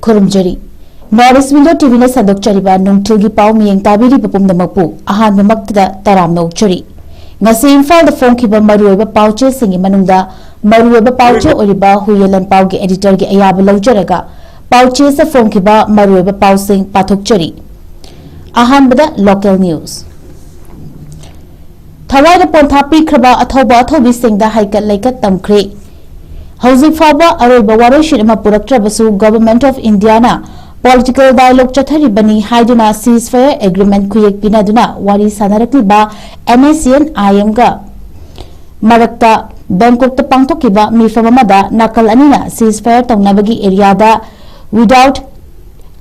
Kurumjari. Norris Window TV na Sadok Chariba nung tilgi pao miyang tabiri papum na magpu ahan mamakta taram na ukchari. Ngasi Imphal da phone kiba maruweba pauche singi manungda maruweba pauche oriba huyelan pao ge editor ge ayaba laujaraga pauche sa phone kiba maruweba pao sing pathokchari. Ahan bada local news. Thawai da ponthapi kraba athobi sing da haikat laikat tamkre. Housing Faba Aroba Warashid Mapuraktrabasu Government of Indiana Political Dialogue Chathari Bani Haiduna Ceasefire Agreement Kuyak Pinaduna Wari Sanarakliba NACN IMGA Marakta Bangkok to Pangtokiba Mifamamada Nakal Anina Ceasefire Tongnabagi Area without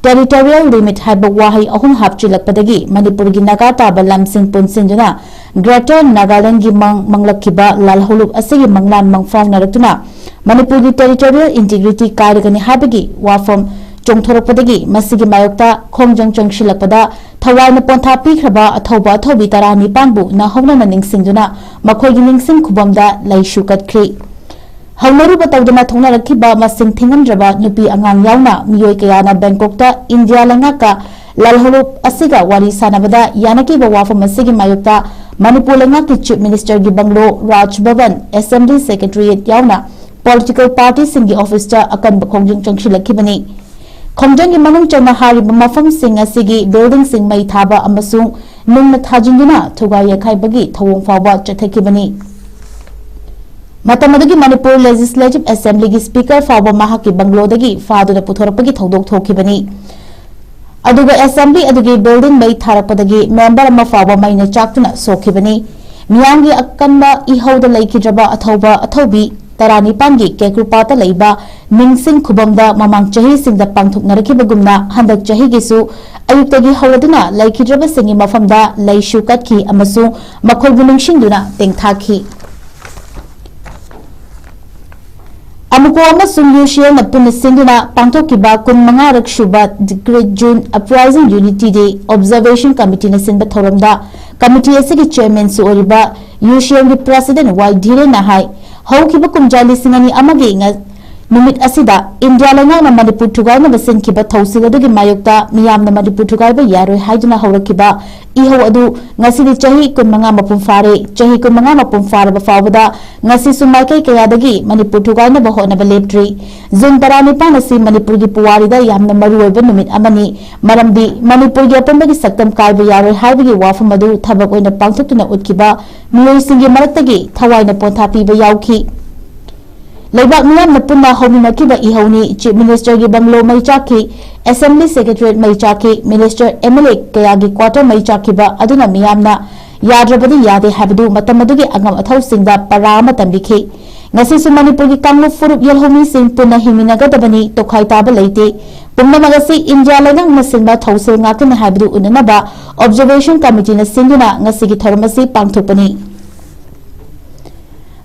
territorial limit Haiba Wahi Ahum Hapchilak Padagi Manipurgi Nagata Balam Sing Punsinduna Greater Nagaland Gimang Manglakiba Lalholub Asigi Manglan Mangfong Naratuna Manipuri territorial integrity Karagani Habagi Wafom Jongthoropadagi Masigi Mayokta Kongjang Jongshilakpada Thawai na Ponthapi Kraba Athobi Tarani Pangbu na Hongna Naning Singduna Makogi Ningsing Kubamda Laishu Katkri Haunaru Batawdana Thongna Rakiba Masing Thingamdraba Nupi Angang Yauna Miyoi Kayana Bangkokta India Langaka Lalholub Asiga Wari Sanabada Yanaki Wafom Masigi Mayokta Manipur Langaki Chief Minister Gibanglo Raj Bhavan Assembly Secretariat Yauna Political parties in the office ta akan Kongjang Jongshilakibani Kongjang gi manung chana hari mafam sing asigi building sing mai thaba amasung nungna thajingina thuga yakhai bagi thawong fawa chathakibani Matamadagi Manipur Legislative Assembly gi speaker fawa mahaki banglo dagi faduna puthorapagi thodok thokibani aduga assembly adugi building mai tharapadagi member ama fawa mai na chaktuna sokibani miyangi akanba ihauda laikidraba athobi Tarani Pangi Kekrupata Laiba Ningsing Kubamda Mamang Chahi Sing da Pangthuk Narakibagumna Handak Chahi Gisu Ayuktagi Hauladuna Laikidraba Singi Mafamda Laishu Katki Amasu Makolbu Ningshinduna Tengthaki Amuko amasung Yushia Napuna Sinduna Pangthokiba Kun Mangarak Shuba Great June Uprising Unity Day Observation Committee na Sinba Thoramda Committee asigi Chairman Su Oriba Yushia President Y Dhire Nahai Haukiba Kumjali Singani Amagi Numit Asida, India Langa Manipur Tugai na Basin Kiba Tausigadu Mayokta, Miam na Manipur Tugai ba Yaro Haiduna Haurakiba, Iho Adu, Ngasidi Chahi Kumanga Mapumfare, Chahi Kumanga Mapumfare Bafawada, Ngasi Sumake Kayadagi, Manipur Tugai na Baho na Baleptri, Zuntarani Panasi, Manipur Puarida Yam na Maru Numit Amani, Marambi, Manipur Yapambagi Saktam Kai ba Yaro Haibagi Wafamadu, Tabako na Pangtuna Utkiba, Mulu Singi Maratagi, Tawai na Ponthapi ba Yauki. Laibak Miyam na Puna Hominakiba Ihoni, Chief Minister Gibanglo Maichaki, Assembly Secretariat Maichaki, Minister Emily Kayagi Quarter Maichakiba, Aduna Miyamna, Yadrabadi Yade Habdu, Matamadugi Agam Athaw Singda Parama Tambiki, Ngasi Manipuri Kamlu Furup Yelhomi Sing Puna Himinagadabani, Tokai Taba Laite, Pumna Magasi India Lagang Masinba Tausil Ngakan Habdu Unanaba, Observation Committee na Sinduna, Ngasigi Tharamasi Pangthupani.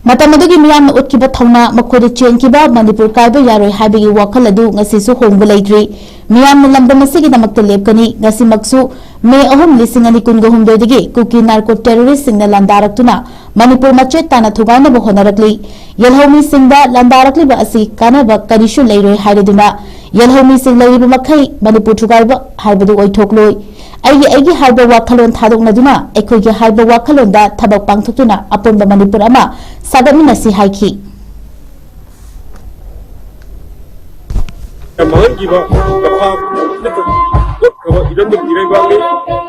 Matamadagi Miyam na Utkiba Thawna Makoda Chenkiba Manipur Kaiba Yaroi Haibagi Wakaladu Ngasisu Hongba Laitri Miyam na Lamdamasigi Namakta Lepkani Ngasi Maksu May Ahum Lisingani Kungahumdodigi Kuki Narco Terrorist Singna Landaraktuna Manipur Machet Tana Thugana Bohonarakli Yelhomi Singda Landarakli Ba Asi Kanaba Karishu Lairoi Hairaduna Yelhomi Sing Laiba Makai Manipur Thugaiba Haibadu Oitokloi Aigi Haiba Wakalon Thadok Naduna Ekogi Haiba Wakalon da Tabak Pangthukuna Apunba Manipur Ama Sagamina Si Haiki Mahan Giba Kapha Kaba Idan the Girevali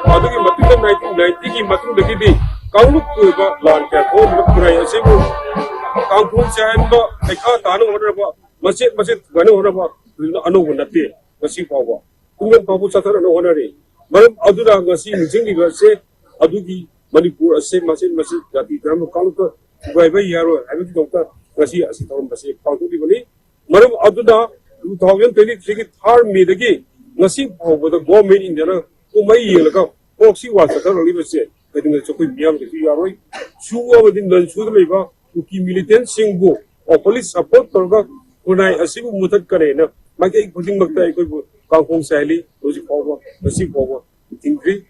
Aduki Matinda 1990 Matun the Gidi Kaunuk Lan Kapo Kurai Asibu Kampun Samba Eka Tanu Honorable Masjid Ganu Honorable Anu Nati Masi Pawa Kungan Papu Satar and Honorary Madam Adura Gasi Zingi Gase Aduki Manipur Asem Masjid Gati Gram Kaluka Gaiba Yaro Avi Doctor Gasi Asitam Basi Pautu Madam Aduna 2023 third May dagi ngasi phawba da government India ko mai yelaka proxy wa satar liba se kadinga chokoi miyam de yaroi suwa within the sud leba uki militant singbo or police support torga kunai asibu mutat kare na magi putting magta ekoi kangkong sali oji phawba ngasi phawba tingri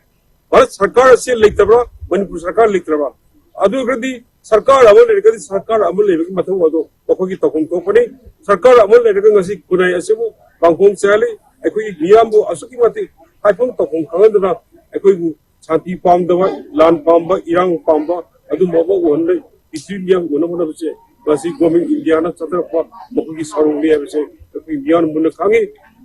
bharat sarkar se lektabra manipur sarkar lektabra adu gradi sarkar amal lekadi sarkar amal lebaki mathaw ado tokogi tokom ko pare sarkar amal lekadi ngasi kunai asibu kangkong sali ꯑꯩꯈꯣꯏꯒꯤ ꯃꯤꯌꯥꯝꯕꯨ ꯑꯁꯨꯛꯀꯤ ꯃꯇꯤꯛ ꯍꯥꯏꯐꯝ ꯇꯧꯐꯝ ꯈꯪꯍꯟꯗꯅ ꯑꯩꯈꯣꯏꯕꯨ ꯁꯥꯟꯇꯤ ꯄꯥꯝꯗꯕ ꯂꯥꯟ ꯄꯥꯝꯕ ꯏꯔꯥꯡ ꯄꯥꯝꯕ ꯑꯗꯨꯝꯕ ꯎꯍꯟꯂꯦ ꯄ꯭ꯔꯤꯊꯤꯕꯤ ꯃꯤꯌꯥꯝ ꯎꯅꯕ ꯍꯣꯠꯅꯕꯁꯦ ꯃꯁꯤ ꯒꯣꯔꯃꯦꯟ ꯏꯟꯗꯤꯌꯥꯅ ꯆꯠꯊꯔꯛꯄ ꯃꯈꯣꯏꯒꯤ ꯁꯔꯨꯛꯅꯤ ꯍꯥꯏꯕꯁꯦ ꯑꯩꯈꯣꯏ ꯃꯤꯌꯥꯝ ꯃꯨꯟꯅ ꯈꯪꯉꯤ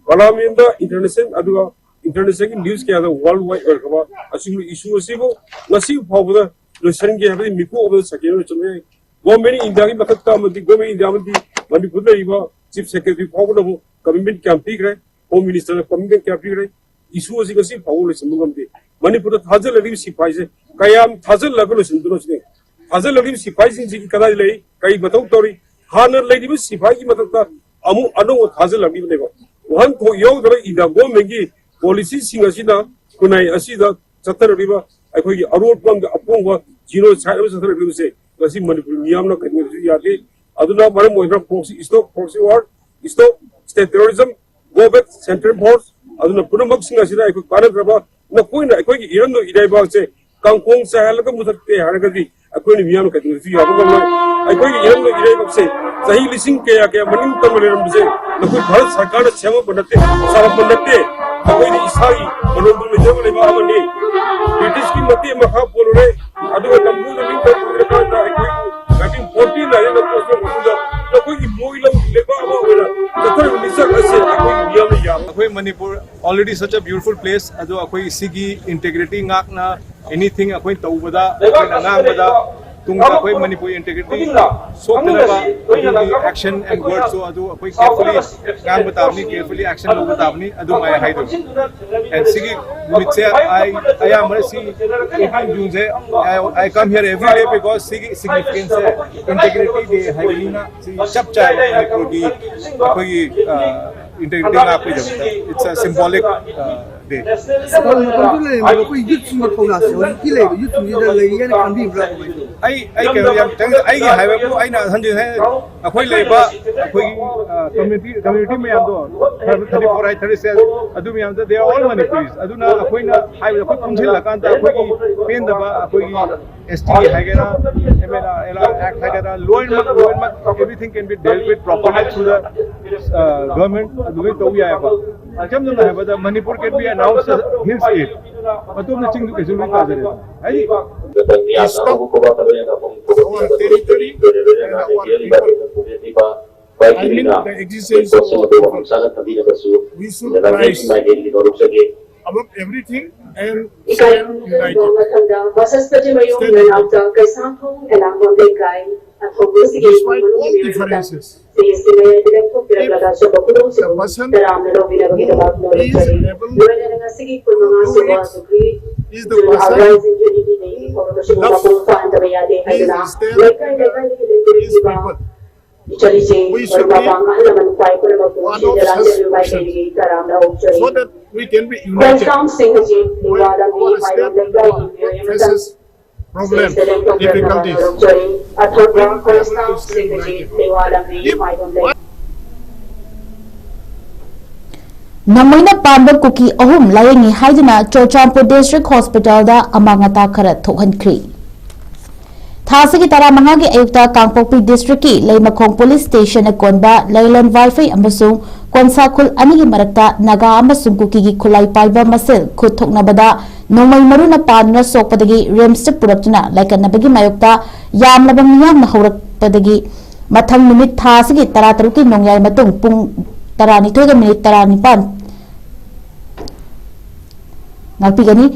ꯄꯥꯔꯂꯤꯌꯥꯃꯦꯟꯠꯗ ꯏꯟꯇꯔꯅꯦꯁꯅꯦꯜ ꯑꯗꯨꯒ ꯏꯟꯇꯔꯅꯦꯁꯅꯦꯜꯒꯤ ꯅ꯭ꯌꯨꯁ ꯀꯌꯥꯗ ꯋꯥꯔꯜ ꯋꯥꯏꯗ ꯑꯣꯏꯔꯛꯈ꯭ꯔꯕ ꯑꯁꯤꯒꯨꯝꯕ ꯏꯁꯨ ꯑꯁꯤꯕꯨ ꯉꯁꯤ ꯐꯥꯎꯕꯗ ꯂꯣꯏꯁꯤꯟꯒꯦ ꯍꯥꯏꯕꯗꯤ ꯃꯤꯀꯨꯞ ꯑꯃꯗ ꯁꯦꯀꯦꯟ ꯑꯃ ꯆꯠꯄ ꯌꯥꯏ ꯒꯣꯔꯃꯦꯟ ꯏꯟꯗꯤꯌꯥꯒꯤ ꯃꯊꯛꯇ ꯑꯃꯗꯤ ꯒꯣꯔꯃꯦꯟ ꯏꯟꯗꯤꯌꯥ ꯑꯃꯗꯤ ꯃꯅꯤꯄꯨꯔꯗ ꯂꯩꯔꯤꯕ ꯆꯤꯐ ꯁꯦꯀ꯭ꯔꯦꯇꯔꯤ ꯐꯥꯎꯕꯅꯕꯨ ꯀꯃꯤꯠꯃꯦꯟꯠ ꯀꯌꯥꯝ ꯄꯤꯈ꯭ꯔꯦ ꯍꯣꯝ ꯃꯤꯅꯤꯁꯇꯔꯅ ꯀꯃꯤꯠꯃꯦꯟꯠ ꯀꯌꯥ ꯄꯤꯈ꯭ꯔꯦ ꯏꯁꯨ ꯑꯁꯤ ꯉꯁꯤ ꯐꯥꯎꯕ ꯂꯣꯏꯁꯤꯟꯕ ꯉꯝꯗꯦ ꯃꯅꯤꯄꯨꯔꯗ ꯊꯥꯖꯤꯜꯂꯛꯂꯤꯕ ꯁꯤꯐꯥꯏꯁꯦ ꯀꯌꯥꯝ ꯊꯥꯖꯤꯜꯂꯒ ꯂꯣꯏꯁꯤꯟꯗꯨꯅꯣ ꯁꯤꯅꯤ ꯊꯥꯖꯤꯜꯂꯛꯂꯤꯕ ꯁꯤꯐꯥꯏꯁꯤꯡꯁꯤꯒꯤ ꯀꯗꯥꯏ ꯂꯩ ꯀꯔꯤ ꯃꯊꯧ ꯇꯧꯔꯤ ꯍꯥꯟꯅ ꯂꯩꯔꯤꯕ ꯁꯤꯐꯥꯏꯒꯤ ꯃꯊꯛꯇ ꯑꯃꯨꯛ ꯑꯅꯧꯕ ꯊꯥꯖꯤꯜꯂꯛꯂꯤꯕꯅꯦꯕ ꯋꯥꯍꯟꯊꯣꯛ ꯌꯥꯎꯗꯕ ꯏꯟꯗꯤꯌꯥ ꯒꯣꯔꯃꯦꯟꯠꯒꯤ ꯄꯣꯂꯤꯁꯤꯁꯤꯡ ꯑꯁꯤꯅ ꯈꯨꯟꯅꯥꯏ ꯑꯁꯤꯗ ꯆꯠꯊꯔꯛꯂꯤꯕ ꯑꯩꯈꯣꯏꯒꯤ ꯑꯔꯣꯠꯄ ꯑꯃꯗ ꯑꯄꯣꯡꯕ ꯖꯤꯅꯣꯁꯥꯏꯗ ꯑꯃ ꯆꯠꯊꯔꯛꯂꯤꯕꯁꯦ ꯉꯁꯤ ꯃꯅꯤꯄꯨꯔ ꯃꯤꯌꯥꯝꯅ ꯀꯩꯗꯧꯕꯁꯨ ꯌꯥꯗꯦ ꯑꯗꯨꯅ ꯃꯔꯝ ꯑꯣꯏꯗꯨꯅ proxy war stop state terrorism go back central force ꯑꯗꯨꯅ ꯄꯨꯝꯅꯃꯛꯁꯤꯡ ꯑꯁꯤꯗ ꯑꯩꯈꯣꯏ ꯀꯥꯟꯅꯗ꯭ꯔꯕ ꯅꯈꯣꯏꯅ ꯑꯩꯈꯣꯏꯒꯤ ꯏꯔꯝꯗꯝ ꯏꯔꯩꯕꯥꯛꯁꯦ ꯀꯥꯡꯈꯣꯡ ꯆꯥꯏꯍꯜꯂꯒ ꯃꯨꯊꯠꯀꯦ ꯍꯥꯏꯔꯒꯗꯤ ꯑꯩꯈꯣꯏꯅ ꯃꯤꯌꯥꯝꯅ ꯀꯩꯗꯧꯕꯁꯨ ꯌꯥꯕ ꯉꯝꯂꯣꯏ ꯑꯩꯈꯣꯏꯒꯤ ꯏꯔꯝꯗꯝ ꯏꯔꯩꯕꯥꯛꯁꯦ ꯆꯍꯤ ꯂꯤꯁꯤꯡ ꯀꯌꯥ ꯃꯅꯤꯡ ꯇꯝꯅ ꯂꯩꯔꯝꯕꯁꯦ ꯅꯈꯣꯏ ꯚꯥꯔꯠ ꯁꯔꯀꯥꯔꯅ ꯁꯦꯝꯃꯛꯄ ꯅꯠꯇꯦ ꯁꯥꯔꯛꯄ ꯅꯠꯇꯦ ꯑꯩꯈꯣꯏꯅ ꯏꯁꯥꯒꯤ ꯃꯔꯣꯟꯗꯨ ꯂꯩꯖꯕ ꯂꯩꯕꯥꯛ ꯑꯃꯅꯤ ꯕ꯭ꯔꯤꯇꯤꯁꯀꯤ ꯃꯇꯦꯡ ꯃꯈꯥ ꯄꯣꯜꯂꯨꯔꯦ ꯑꯗꯨꯒ ꯅꯝꯐꯨꯗ ꯅꯤꯡꯊꯧꯔꯀꯥꯟꯗ ꯑꯩꯈꯣꯏꯕꯨ 1949 ꯄꯣꯠꯁꯤꯟꯕ ꯃꯇꯨꯡꯗ ꯑꯩꯈꯣꯏꯒꯤ ꯃꯣꯏ ꯂꯝꯒꯤ ꯂꯩꯕꯥꯛ ꯑꯃ ꯑꯣꯏꯅ ꯆꯠꯊꯔꯤꯕ ꯂꯤꯆꯠ ꯑꯁꯤ ꯑꯩꯈꯣꯏꯒꯤ ꯃꯤꯌꯥꯝꯅ ꯌꯥꯕ अखोई Manipur already such a beautiful place अदो अखोई सिगी इंटीग्रिटी ngakna एनीथिंग अखोई तौबदा अखोई नांगबदा तुंगा अखोई मणिपुर इंटीग्रिटी सोकनबा एक्शन एंड वर्ड सो अदो अखोई केयरफुली नांगबताबनी केयरफुली एक्शन लोबताबनी अदो माय हाइदो एंड सिगी मिचे आई एम सी जुजे I come here every day because सिगी सिग्निफिकेंस इंटीग्रिटी डे हाइबीना सब चाय मणिपुर की अखोई integrity nga apni jab it's a symbolic day कोई युद्ध सुंदर पौना से और की ले युद्ध सुंदर ले ये kan bi bra ai ke yam tang ai gi highway ko ai na hanji hai akhoi leiba akhoi community me yam do 34 36 adu me yam they are all Manipuris aduna akhoi na highway akhoi punjil lakan ta akhoi gi pen da ba akhoi ST hagera ela act hagera law and everything can be dealt with properly through the government adu to ya ba ajam na hai ba Manipur can be announced as hill state atum na ching ke zulu ka jare ai our territory and our people. I mean the existence of we should rise above everything and stand united. Despite all differences, the person is able to is the person love is stand is people. We should be one of such persons so that we can be united when our state faces problems, difficulties. नमैना पांब कुकी अहुम लायंगी हाइदना Churachandpur district hospital दा अमांगता खरा थोहनख्री थासगी तरा मंगागी Ayukta Kangpokpi district की लेमखोंग पुलिस स्टेशन कोनबा लैलन वाइफाई अमसुंग कोनसाखुल अनिगी मरक्ता नागा अमसुंग कुकी की खुलाई पाइबा मसेल खुद थोकनबदा नोंमै मरुना पानना सोकपदगी रिम्स पुरक्तुना लाइकनबगी मायुक्ता यामलबा मियाम हौरकपदगी मथंग निमित थासगी तरा तरुकी नोंयाय मतुंग पुंग तरानी थोगा मिनिट तरानी पान नापीगनी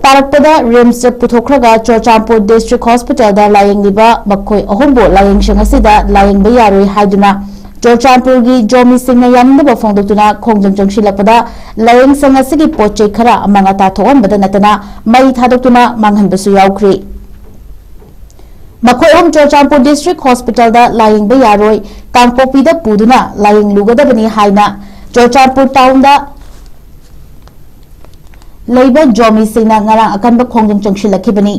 तारकपदा रिम्स पुथोखरगा चोरचामपुर डिस्ट्रिक्ट हॉस्पिटल दा लायंगलिबा मखोय अहोंबो लायंगशंग असिदा लायंगबा यारोय हाइदुना चोरचामपुर की जोमी सिंह यानिंदबा फोंदोक्तुना खोंजंग जंगशिलकपदा लायंगसंग असिगी पोचे खरा अमांगता थोहनबदा नतना मई थादोक्तुना मांगहनबसु यावख्री मखोय अहोम चोरचामपुर डिस्ट्रिक्ट हॉस्पिटल दा लायंगबा यारोय कांगपोक्पीदा पुदुना लायंग लुगदबनी हाइना चोरचामपुर टाउन दा लेबा Zomi Singh ngarang akanba khongjang changshilakibani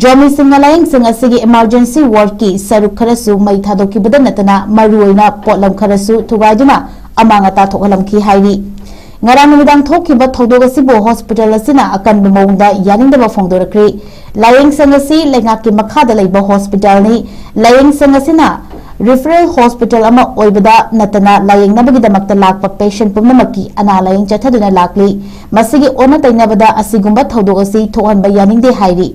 Zomi Singh लायंग सिंह असigi emergency ward ki saruk kharasu mai thadokibada natana maruina potlam kharasu thugaiduna amangata thokalamki hairi ngarang numidang thokiba thodogasibo hospital asina akanba mongda yaningdaba phongdorakri lying Singh asi lenga ki makhada leiba hospital ni lying Singh asina referral hospital ama oibada natana layeng nabagidamagta lakpa patient pumnamaki ana layeng chathaduna lakli masigi ona tainabada asigumba thodok asi thohanba yaningde hairi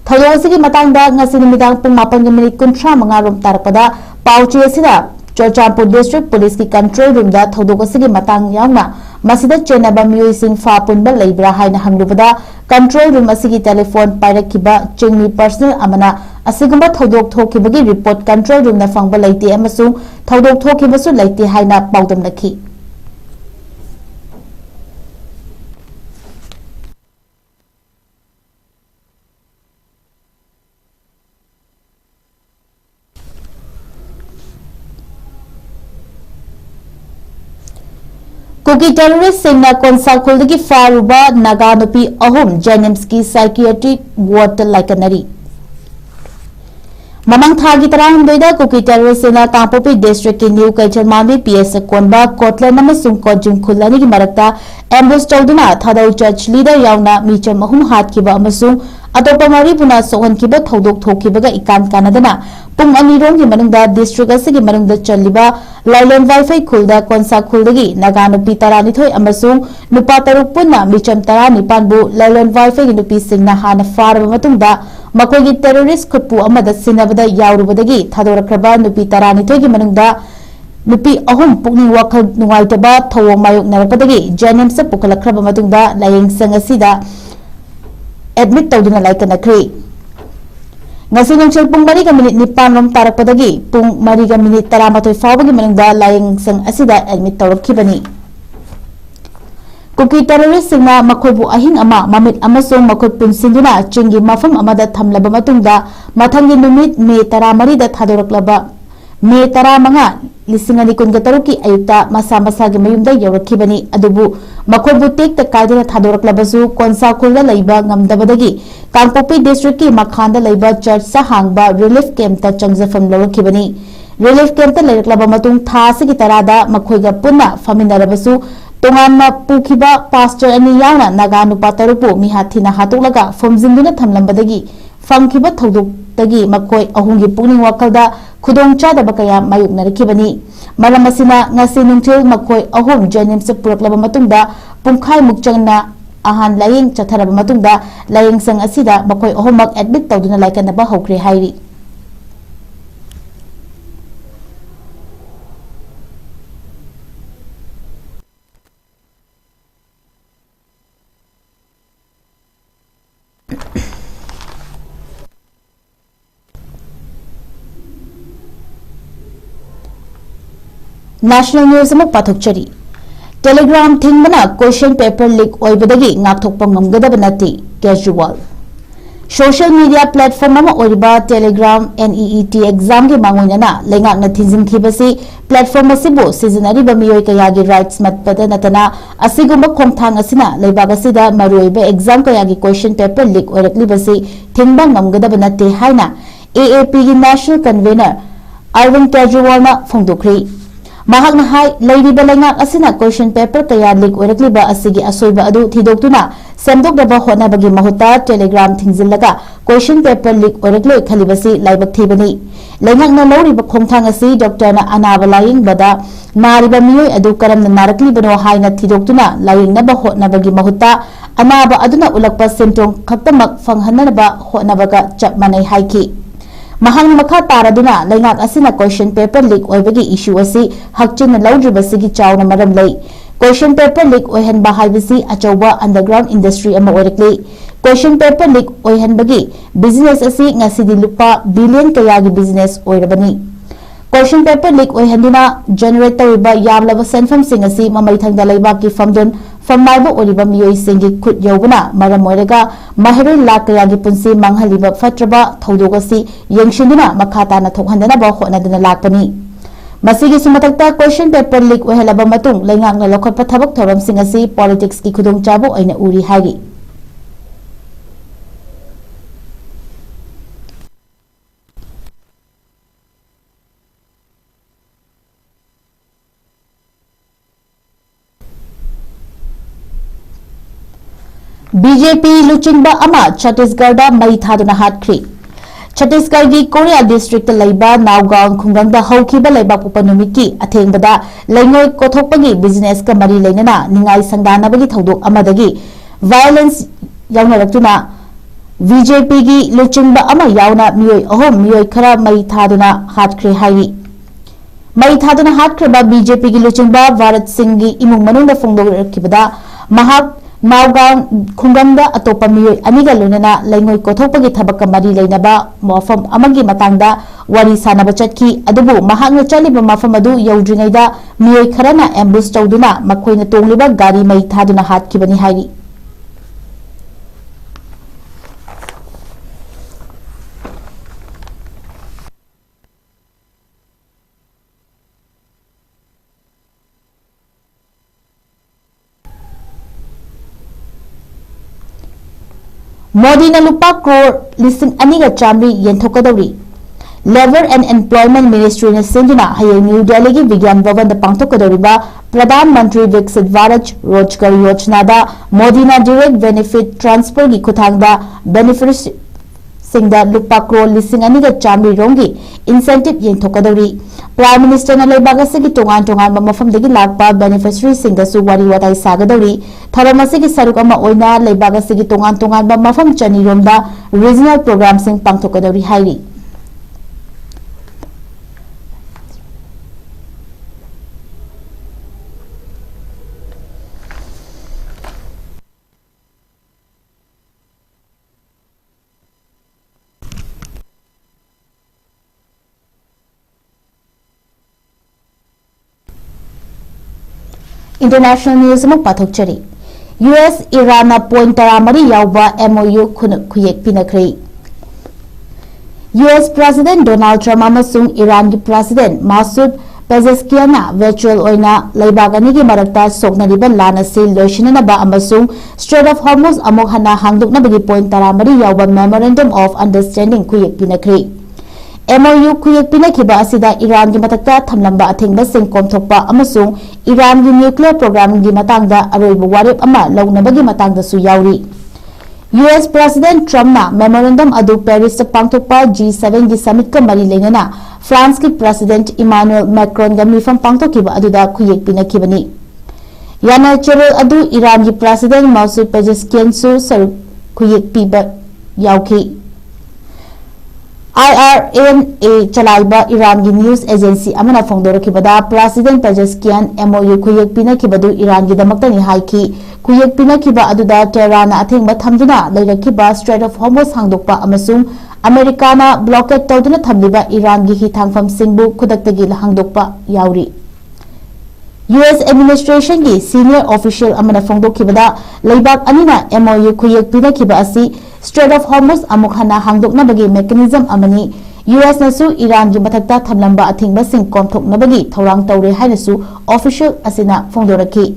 thodok asigi matangda ngasi numidang pung 8:35 rom tarakpada pauchi asida Churchandpur District Police ki control room da thodok asigi matang yauna masida chenaba miyoi sing fa punba leibra haina hangrubada control room asigi telephone pairakhiba chingmi personal amana asigumba thodok thokibagi report control room na fangba leite amasu thodok thokibasu leite haina paudam lakhi Kuki terrorist singna konsakhulgi faruba naganupi ahum Jennings psychiatric ward laikanari Mamang thagi tarang doida Kuki terrorist singna Kangpopi district ki new Kaichal Mambi PS konba Kotlan namasung Kojum khulani ki marakta ambush tawduna thadau church leader yauna micham ahum hatkiba amasung atopa mari puna sohan kiba thodok thokibaga ikan kanadana pung anirong ki manungda district asigi manungda challiba Lailan Wi-Fi khulda konsa khuldagi naganupi taranithoi amasung nupa taruk punna micham taranipan bu Lailan Wi-Fi ki nupi singna hana faraba matungda makoigi terrorist khutpu amada sinabada yaurubadagi thadorakraba nupi taranithoi ki manungda nupi ahum pukning wakhal nungaitaba thawong mayok narakpadagi Jennings pukalakraba matungda layeng sangasida admit tawduna laikanakri ngasi nungchil pung 9:9 rom tarakpadagi pung 9:13 fawbagi manungda layeng sang asida admit tawrakhibani Kuki terrorist singna makhoibu ahing ama mamit amasung makhoi punsinduna chingi mafam amada thamlaba matungda mathangi numit May 13 da thadoraklaba May 15 2023 ki ayukta masa masagi mayumda yawrakhibani adubu makhoibu tekta kaidana thadoraklabasu konsakhulda laiba ngamdabadagi Kangpopi district ki makhanda laiba church sa hangba relief camp ta changjafam lawrakhibani relief camp ta laiklaba matung thasi ki tarada makhoiga punna faminarabasu tonganna pukhiba pastor ani yauna naganu patarupu mihathina hatuklaga fomjinduna thamlambadagi fangkhiba thodok tagi makoi ahungi pukning wakalda khudong chadaba kaya mayuknarakhibani maram asina ngasi nungthil makoi ahum Jennings puraklaba matungda pungkhai mukchangna ahan layeng chatharaba matungda layeng sang asida makoi ahomak admit tawduna laikanaba hokre hairi National News amuk pathokchari Telegram thingmana question paper leak oibadagi ngakthokpa ngamgadaba nati casual Social media platform ama oiba Telegram NEET exam ge mangonana lengakna thinjin khibasi platform asibo seasonary ba miyoi kayagi rights matpada natana asigumba khomthang asina leibagasi maruiba exam kayagi question paper leak oirakli basi thingba ngamgadaba nati haina AAP gi national convener Arvind Kejriwal na phongdokri Mahakna hai leidiba lengak asina question paper kaya leak oirakliba asigi asoiba adu thidoktuna semdokdaba honabagi mahuta Telegram thingzillaga question paper leak oirakloi khalibasi laibak thibani lengakna loriba khomthang asi doctor na anaba laying bada nariba miyoi adu karamna naraklibano haina thidoktuna layingnaba honabagi mahuta anaba aduna ulakpa symptom khaktamak fanghanaba honabaga chapmanai haiki Mahang makha taraduna lengak asina question paper leak oibagi issue asi hakchin laudribasigi chawna maram lei question paper leak oihan bahaibasi achauba underground industry ama oirakli question paper leak oihan bagi business asi ngasidi lupa billion kayagi business oirabani question paper leak oihanduna generate tawba yamlaba senfam sing asi mamai thangda leiba ki famdon famnaiba oriba miyoi singi khut yobuna maram oiraga maheroi lakayagi punsi manghaliba fatraba thodogasi yengshinduna makhata na thokhandana ba honaduna lakpani masigi sumatakta question paper leak ohelaba matung lengakna lokhotpa thabak thoram sing asi politics ki khudong chabo aina uri hairi BJP Luchingba ama Chhattisgarh da mai thaduna hatkri Chhattisgarh gi Korea district laiba Nagaon khungang da haukiba laiba pupanumiki athengbada laingoi kothokpagi business ka mari leinana ningai sangdana bagi thodok amadagi violence yaunaraktuna VJP gi luchingba ama yauna miyoi khara mai thaduna hatkre hai mai thaduna hatkreba BJP gi luchingba Bharat Singh gi imung manungda phongdokibada mahak Nagaon khunggamda atopa miyoi aniga lunana laingoi kothokpagi thabak mari leinaba mafam amagi matangda wari sanaba chatki adubu mahakna chaliba mafam adu yaudringaida miyoi kharana ambush tawduna makhoina tongliba gari mai thaduna hatkibani hairi Modi na lupa crore listing aniga chamri yenthokadawri Labor and Employment Ministry na sinduna hayang New Delhi gi Vigyan Bhavan da pangthokadawriba Pradhan Mantri Viksit Bharat Rozgar Yojana da Modi na direct benefit transfer gi khuthangda beneficiaries singda lupa crore listing aniga chamri rongi incentive yenthokadawri Prime Minister na lebaga sigi tongan mafam dagi lakpa beneficiaries singda su wari watai sagadawri Tharamasi ki saruk ama oina lebaga sigi tongan ba mafam chani romda regional program sing pangthokadawri hairi International news mo pathokchari US Iran na point taramari yawba MOU khuyek pinakri US President Donald Trump amasung Iran gi President Masoud Pezeshkian na virtual oina laibagani gi marakta soknariba lana sil loishinana ba amasung Strait of Hormuz amok hana hangdukna bagi point taramari yawba Memorandum of Understanding khuyek pinakri MOU khuyek pinakiba asida Iran gi matakta thamlamba athengba sing komthokpa amasung Iran gi nuclear program gi matangda aroiba warep ama launabagi matangda su yauri US President Trump na memorandum adu Paris ta pangthokpa G7 gi summit ka mari lengana France ki President Emmanuel Macron ga mifam pangthokiba aduda khuyek pinakibani yana cherol adu Iran gi President Masoud Pezeshkian su saru khuyek piba yauki IRNA chalaiba Iran gi news agency amana phongdorakibada President Pezeshkian MOU khuyek pinakibadu Iran gi damaktani haiki khuyek pinakiba aduda Tehran na athengba thamduna leirakiba Strait of Hormuz hangdokpa amasung America na blockade tawduna thamliba Iran gi hi thangfam singbu khudaktagi hangdokpa yauri US administration gi senior official amana phongdokibada leibak anina MOU khuyek pinakiba asi Strait of Hormuz amuk hana hangdoknabagi mechanism amani US nasu Iran gi mathakta thamlamba athingba sing komthoknabagi thorang tawre hainasu official asina phongdoraki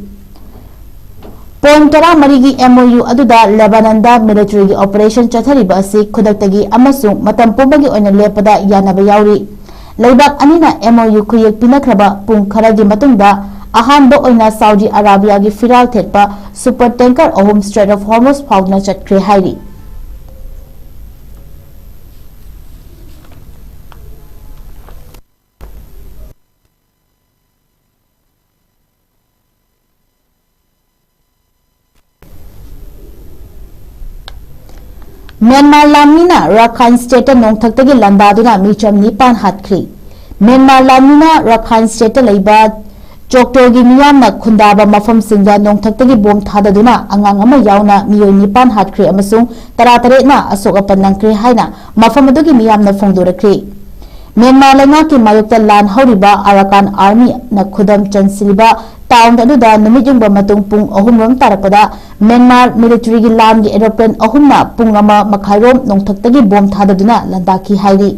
Point tara marigi MOU aduda Lebanon da military gi operation chathariba asi khudaktagi amasung matam pumbagi oina lepada yanaba yauri leibak anina MOU khuyek pinakraba pung kharagi matungda ahanba oina Saudi Arabia gi firal thetpa super tanker ahum Strait of Hormuz phawna chatkre hairi Myanmar lamina Rakhine State nongthaktagi landaduna micham nipan hatkri Myanmar lamina Rakhine State leiba choktogi miyamna khundaba mafam singda nongthaktagi bom thadaduna angang ama yauna miyoi nipan hatkri amasung taratare na asoka panangkri haina mafam adugi miyamna phongdorakri Myanmar lenga ki mayokta lan horiba Arakan Army na khudam chansiliba town aduda numijungba matung pung ahumram tarapada Myanmar military gi lan gi aeroplane ahumna pungama makhairom nongthaktagi bom thadaduna landaki hairi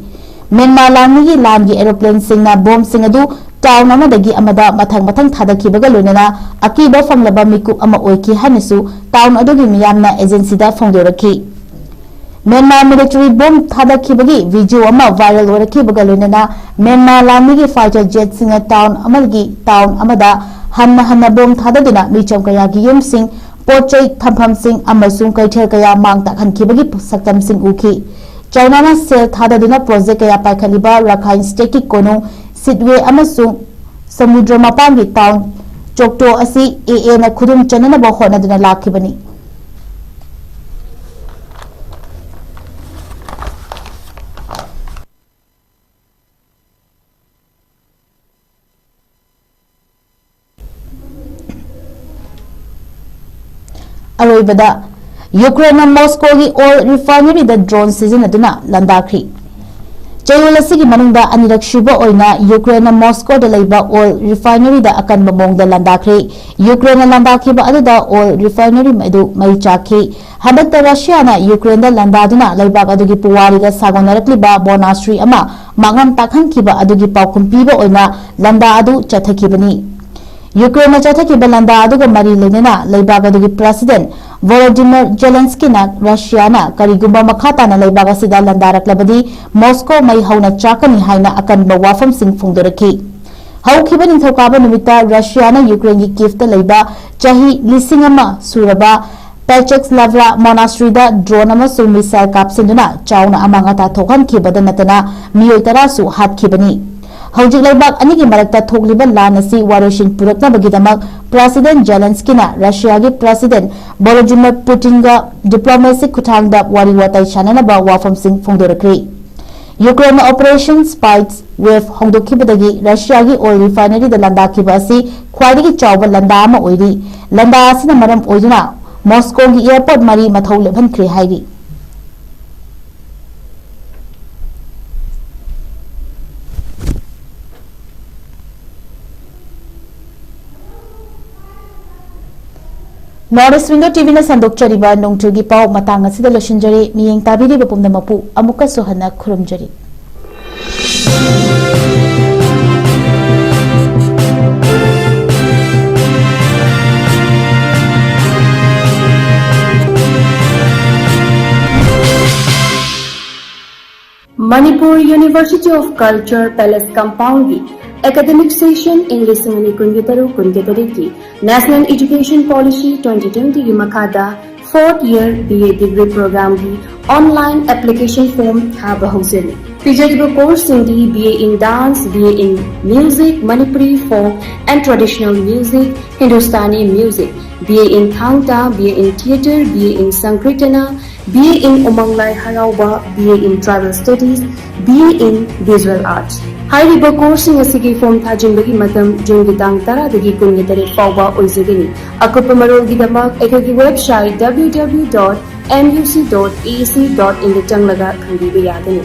Myanmar lan gi aeroplane singna bom singadu town amadagi amada mathang thadakibaga lonana akiba fanglaba miku ama oiki hanasu town adugi miyamna agency da phongdoraki Myanmar military bomb thadakibagi video ama viral orakibaga lonana Myanmar lan gi fighter jet singa town amada hanna bom thadaduna micham kaya gi yumsing pochai thampham sing amasung kaithel kaya mang takhan kibagi saktam sing uki China na sel thadaduna project kaya paikaliba Rakhine State ki konung Sidway amasung Samudra Mapangi town Chokto asi AA na khudum chanana ba honaduna lakhibani Aroibada Ukraine Moscow gi oil refinery da drone season aduna landakri Chayolasi gi manungda anirak shuba oina Ukraine Moscow da leiba oil refinery da akan mamong da landakri Ukraine landakhi ba adu da oil refinery madu mai chakhi habakta Russia na Ukraine da landaduna leiba adu gi puwari ga sagonarakli ba bonasri ama mangam takhan ki ba adu gi paukumpi ba oina landa adu chathaki bani Ukraine chathaki ba landa adu ga mari lenena leiba adu gi president Volodymyr Zelensky na Russia na karigumba makhata na leibaga sida landaraklabadi Moscow mai hauna chakani haina akan ba wafam sing phungdoraki haukiba nithokaba numita Russia na Ukraine gi Kiev ta leiba chahi lisingama suraba Pechexlavla monastery da drone ama su missile kapsinduna chauna amanga ta thokhan khibada natana miyotara su hatkibani Hojik leibak anigi marakta thokliba lan asi waroshin purakna bagidamak President Zelensky na Russia gi President Volodymyr Putin ga diplomacy kuthangda wari watai chanana ba wafam sing phongdorakri Ukraine operation spikes with hongdokhibadagi Russia gi oil refinery da landa khiba asi khwaidagi chawba landa ama oiri landa asina maram oiduna Moscow gi airport mari mathau lebhan khri hairi Norris Window TV na sandok chariba nongchugi pau matang asida loshinjari miyeng tabiri bapumna mapu amuka sohana khurumjari Manipur University of Culture Palace Compound Academic Session English Mani Kungitaru ki National Education Policy 2020 ki Makada 4th Year BA Degree Program ki Online Application Form Haba Hosel Pijadiba course in the BA in Dance, BA in Music, Manipuri Folk and Traditional Music, Hindustani Music, BA in Thangta, BA in Theatre, BA in Sankirtana, BA in Umanglai Harauba, BA in Tribal Studies, BA in Visual Arts. Hairiba coursing asigi form thajingbagi matam June gitang tara dagi kunni tare fawba oizagani akupa marol gidamak ekagi website www.muc.ac.in da changlaga khandiba yadani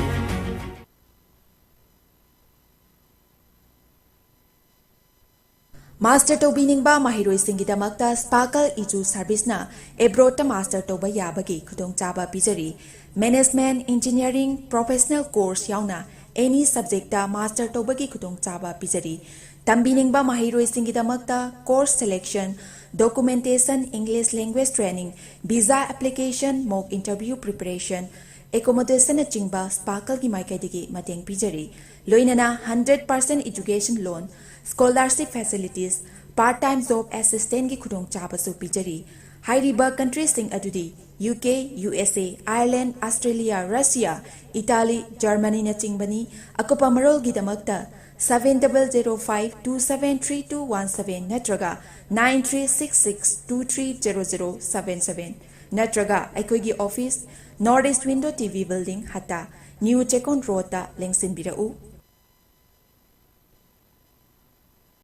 Master Tobiningba Mahiroi Singidamakta Sparkle Iju Service na Ebrota Master Toba Yabagi Kudong Chaba Pizari Management Engineering Professional Course Yauna Any subject da Master Tobagi Kudong Chaba Pizari Tambiningba Mahiroi Singidamakta Course Selection Documentation English Language Training Visa Application Mock Interview Preparation Accommodation Chingba Sparkle Gi Maikaidigi Mateng Pizari Loinana 100% Education Loan Scholarship Facilities Part-time Job Assistant Gi Kudong Chaba Su Pizari Hairiba countries sing adudi UK, USA, Ireland, Australia, Russia, Italy, Germany na chingbani akupa marol gidamakta 7005273217 natraga 9366230077 natraga aikoigi office Northeast Window TV Building hata New Chekon Road ta lengsin birau